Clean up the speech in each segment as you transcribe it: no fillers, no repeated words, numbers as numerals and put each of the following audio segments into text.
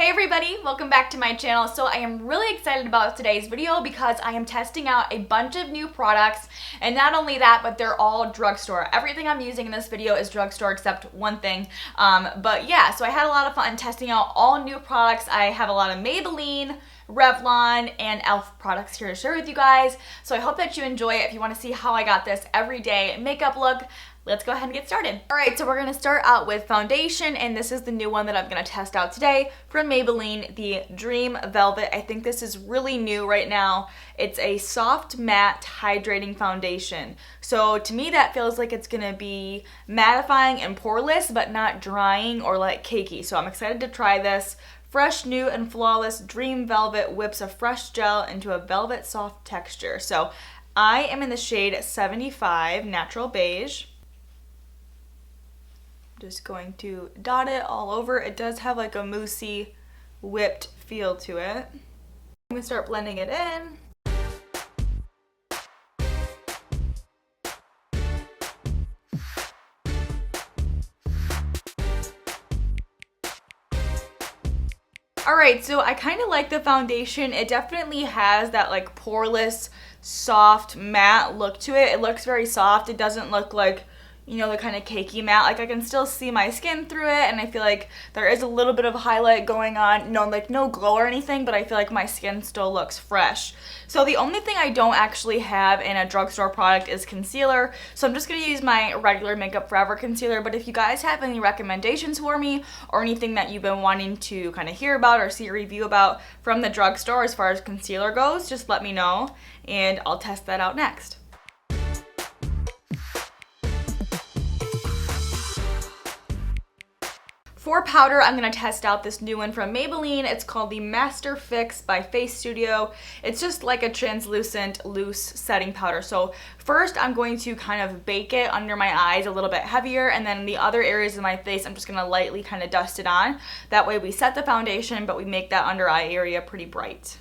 Hey everybody, welcome back to my channel. So I am really excited about today's video because I am testing out a bunch of new products, and not only that, but they're all drugstore. Everything I'm using in this video is drugstore except one thing. But yeah, so I had a lot of fun testing out all new products. I have a lot of Maybelline, Revlon, and e.l.f. products here to share with you guys. So I hope that you enjoy it. If you want to see how I got this everyday makeup look, let's go ahead and get started. Alright, so we're going to start out with foundation, and this is the new one that I'm going to test out today from Maybelline, the Dream Velvet. I think this is really new right now. It's a soft matte hydrating foundation. So to me that feels like it's going to be mattifying and poreless, but not drying or like cakey. So I'm excited to try this. Fresh, new, and flawless Dream Velvet whips a fresh gel into a velvet soft texture. So I am in the shade 75 Natural Beige. Just going to dot it all over. It does have like a moussey, whipped feel to it. I'm gonna start blending it in. Alright, so I kind of like the foundation. It definitely has that like poreless, soft, matte look to it. It looks very soft. It doesn't look like, you know, the kind of cakey matte. Like I can still see my skin through it, and I feel like there is a little bit of highlight going on. No glow or anything, but I feel like my skin still looks fresh. So the only thing I don't actually have in a drugstore product is concealer. So I'm just going to use my regular Makeup Forever concealer. But if you guys have any recommendations for me or anything that you've been wanting to kind of hear about or see a review about from the drugstore as far as concealer goes, just let me know and I'll test that out next. For powder, I'm going to test out this new one from Maybelline. It's called the Master Fix by Face Studio. It's just like a translucent, loose setting powder. So first, I'm going to kind of bake it under my eyes a little bit heavier, and then in the other areas of my face, I'm just going to lightly kind of dust it on. That way we set the foundation, but we make that under eye area pretty bright.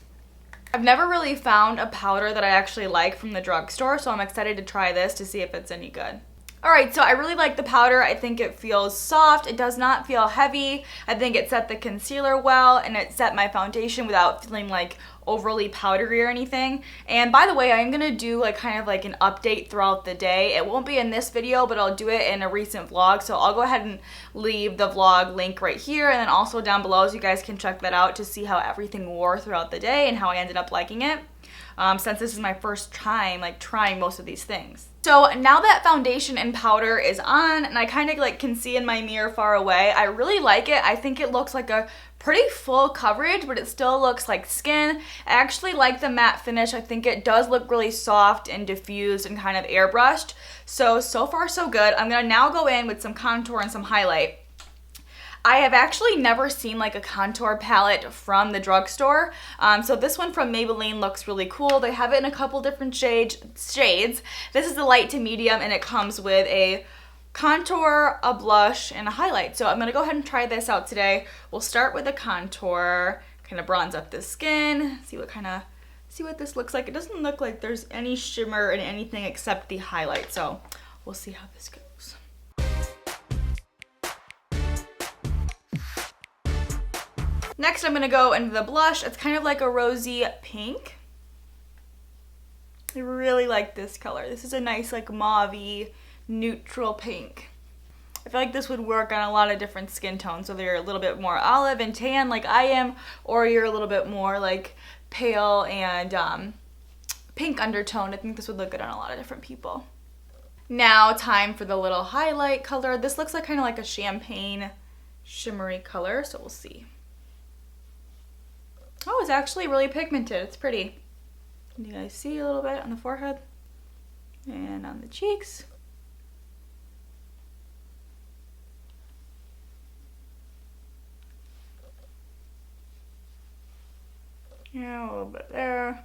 I've never really found a powder that I actually like from the drugstore, so I'm excited to try this to see if it's any good. Alright, so I really like the powder. I think it feels soft. It does not feel heavy. I think it set the concealer well, and it set my foundation without feeling like overly powdery or anything. And by the way, I'm going to do like kind of like an update throughout the day. It won't be in this video, but I'll do it in a recent vlog. So I'll go ahead and leave the vlog link right here, and then also down below so you guys can check that out to see how everything wore throughout the day and how I ended up liking it. Since this is my first time like trying most of these things. So now that foundation and powder is on, and I kind of like can see in my mirror far away, I really like it. I think it looks like a pretty full coverage, but it still looks like skin. I actually like the matte finish. I think it does look really soft and diffused and kind of airbrushed. So far so good. I'm gonna now go in with some contour and some highlight. I have actually never seen like a contour palette from the drugstore. So this one from Maybelline looks really cool. They have it in a couple different shades. This is the light to medium, and it comes with a contour, a blush, and a highlight. So I'm going to go ahead and try this out today. We'll start with the contour, kind of bronze up the skin, see what this looks like. It doesn't look like there's any shimmer in anything except the highlight. So we'll see how this goes. Next, I'm going to go into the blush. It's kind of like a rosy pink. I really like this color. This is a nice like mauve-y neutral pink. I feel like this would work on a lot of different skin tones, whether you're a little bit more olive and tan like I am, or you're a little bit more like pale and pink undertone. I think this would look good on a lot of different people. Now, time for the little highlight color. This looks like kind of like a champagne shimmery color, so we'll see. Oh, it's actually really pigmented. It's pretty. Can you guys see a little bit on the forehead and on the cheeks? Yeah, a little bit there.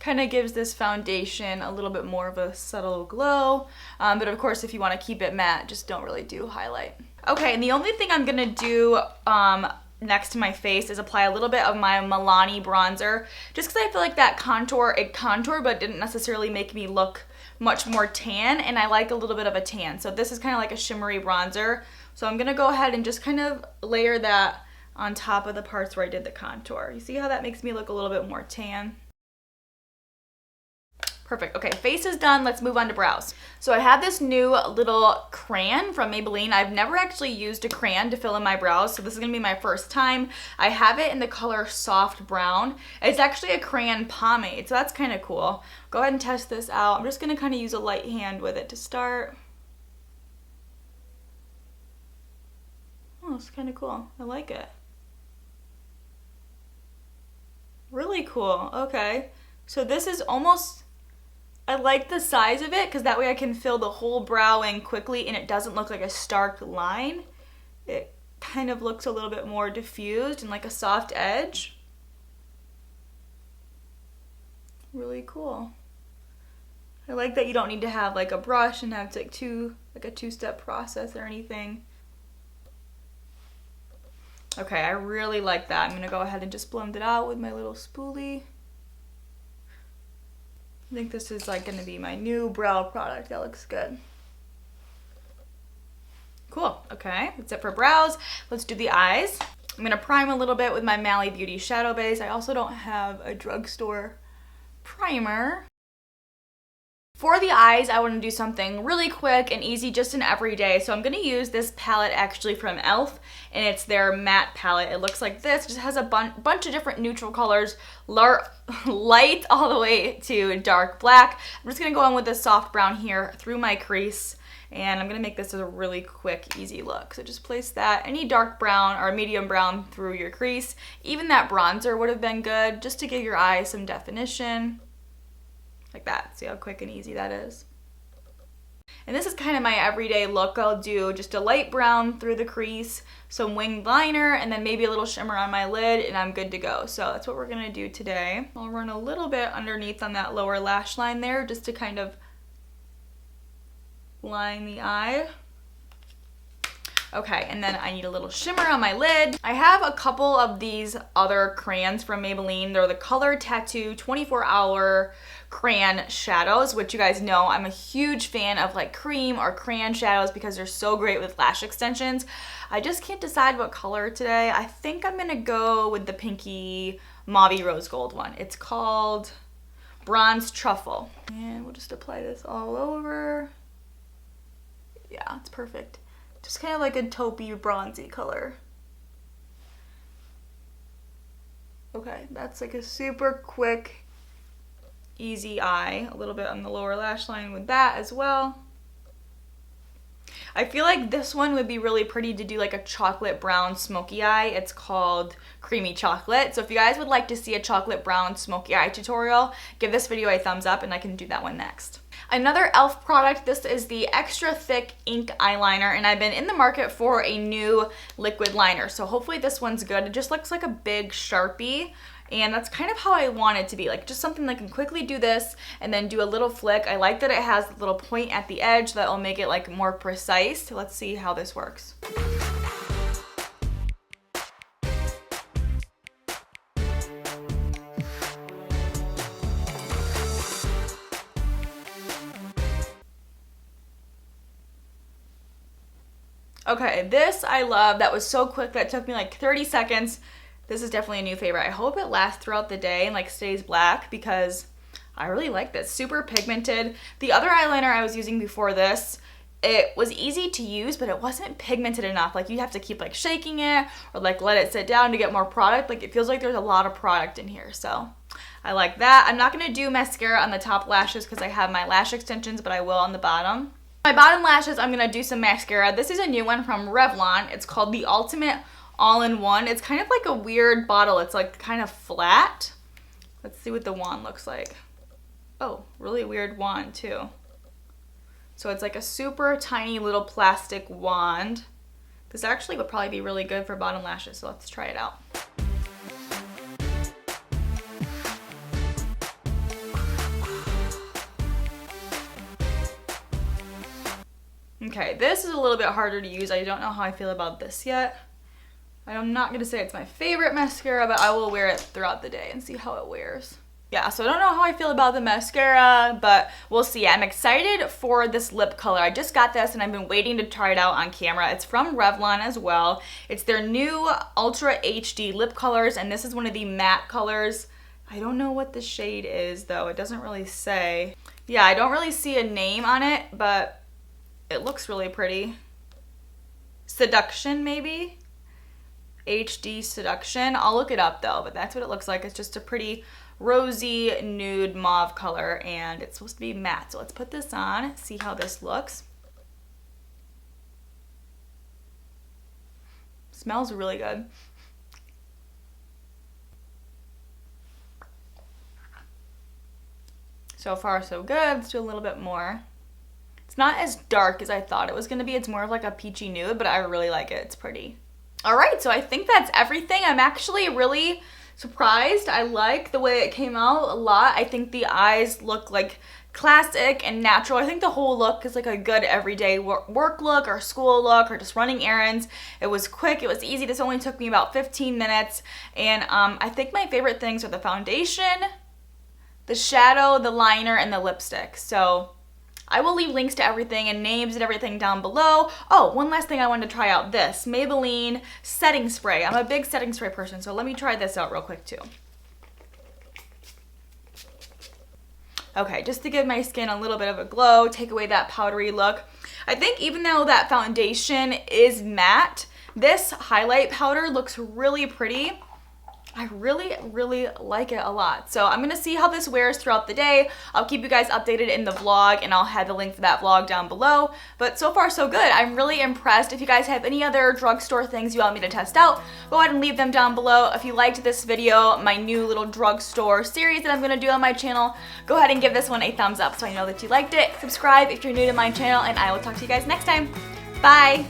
Kind of gives this foundation a little bit more of a subtle glow. But of course, if you want to keep it matte, just don't really do highlight. Okay, and the only thing I'm going to do next to my face is apply a little bit of my Milani bronzer, just because I feel like that it contoured but didn't necessarily make me look much more tan, and I like a little bit of a tan. So this is kind of like a shimmery bronzer. So I'm gonna go ahead and just kind of layer that on top of the parts where I did the contour. You see how that makes me look a little bit more tan? Perfect. Okay, face is done. Let's move on to brows. So I have this new little crayon from Maybelline. I've never actually used a crayon to fill in my brows, so this is gonna be my first time. I have it in the color soft brown. It's actually a crayon pomade, so that's kind of cool. Go ahead and test this out. I'm just gonna kind of use a light hand with it to start. Oh, it's kind of cool. I like it. Really cool. Okay. So this is almost, I like the size of it because that way I can fill the whole brow in quickly and it doesn't look like a stark line. It kind of looks a little bit more diffused and like a soft edge. Really cool. I like that you don't need to have like a brush and have to like a two-step process or anything. Okay, I really like that. I'm gonna go ahead and just blend it out with my little spoolie. I think this is like gonna be my new brow product. That looks good. Cool, okay, that's it for brows. Let's do the eyes. I'm gonna prime a little bit with my Mally Beauty Shadow Base. I also don't have a Drugstore primer. For the eyes, I want to do something really quick and easy, just an everyday. So I'm going to use this palette actually from e.l.f. and it's their matte palette. It looks like this. It just has a bunch of different neutral colors, light all the way to dark black. I'm just going to go in with this soft brown here through my crease, and I'm going to make this a really quick, easy look. So just place that, any dark brown or medium brown through your crease. Even that bronzer would have been good just to give your eyes some definition. Like that. See how quick and easy that is? And this is kind of my everyday look. I'll do just a light brown through the crease, some winged liner, and then maybe a little shimmer on my lid, and I'm good to go. So that's what we're going to do today. I'll run a little bit underneath on that lower lash line there just to kind of line the eye. Okay, and then I need a little shimmer on my lid. I have a couple of these other crayons from Maybelline. They're the Color Tattoo 24-hour crayon shadows, which you guys know I'm a huge fan of, like cream or crayon shadows because they're so great with lash extensions. I just can't decide what color today. I think I'm gonna go with the pinky mauve rose gold one. It's called Bronze Truffle. And we'll just apply this all over. Yeah, it's perfect. Just kind of like a taupey, bronzy color. Okay, that's like a super quick, easy eye. A little bit on the lower lash line with that as well. I feel like this one would be really pretty to do like a chocolate brown smoky eye. It's called Creamy Chocolate. So if you guys would like to see a chocolate brown smoky eye tutorial, give this video a thumbs up and I can do that one next. Another e.l.f. product, this is the extra thick ink eyeliner, and I've been in the market for a new liquid liner. So hopefully this one's good. It just looks like a big Sharpie. And that's kind of how I want it to be, like just something that can quickly do this and then do a little flick. I like that it has a little point at the edge that will make it like more precise. So let's see how this works. Okay, this I love. That was so quick. That took me like 30 seconds. This is definitely a new favorite. I hope it lasts throughout the day and like stays black because I really like this. Super pigmented. The other eyeliner I was using before this, it was easy to use, but it wasn't pigmented enough. Like you have to keep like shaking it or like let it sit down to get more product. Like it feels like there's a lot of product in here. So I like that. I'm not gonna do mascara on the top lashes because I have my lash extensions, but I will on the bottom. My bottom lashes, I'm gonna do some mascara. This is a new one from Revlon. It's called the Ultimate All-in-One. It's kind of like a weird bottle. It's like kind of flat. Let's see what the wand looks like. Oh, really weird wand too. So it's like a super tiny little plastic wand. This actually would probably be really good for bottom lashes, so let's try it out. Okay, this is a little bit harder to use. I don't know how I feel about this yet. I'm not gonna say it's my favorite mascara, but I will wear it throughout the day and see how it wears. Yeah, so I don't know how I feel about the mascara, but we'll see. I'm excited for this lip color. I just got this and I've been waiting to try it out on camera. It's from Revlon as well. It's their new Ultra HD lip colors, and this is one of the matte colors. I don't know what the shade is though. It doesn't really say. Yeah, I don't really see a name on it, but it looks really pretty. Seduction, maybe? HD Seduction. I'll look it up though, but that's what it looks like. It's just a pretty rosy nude mauve color, and it's supposed to be matte. So let's put this on, see how this looks. Smells really good. So far so good. Let's do a little bit more. It's not as dark as I thought it was gonna be. It's more of like a peachy nude, but I really like it. It's pretty. All right, so I think that's everything. I'm actually really surprised. I like the way it came out a lot. I think the eyes look like classic and natural. I think the whole look is like a good everyday work look or school look or just running errands. It was quick, it was easy. This only took me about 15 minutes. And I think my favorite things are the foundation, the shadow, the liner, and the lipstick. So I will leave links to everything and names and everything down below. Oh, one last thing I wanted to try out, this Maybelline setting spray. I'm a big setting spray person, so let me try this out real quick too. Okay, just to give my skin a little bit of a glow, take away that powdery look. I think even though that foundation is matte, this highlight powder looks really pretty. I really, really like it a lot. So I'm gonna see how this wears throughout the day. I'll keep you guys updated in the vlog, and I'll have the link for that vlog down below. But so far so good. I'm really impressed. If you guys have any other drugstore things you want me to test out, go ahead and leave them down below. If you liked this video, my new little drugstore series that I'm gonna do on my channel, go ahead and give this one a thumbs up so I know that you liked it. Subscribe if you're new to my channel, and I will talk to you guys next time. Bye!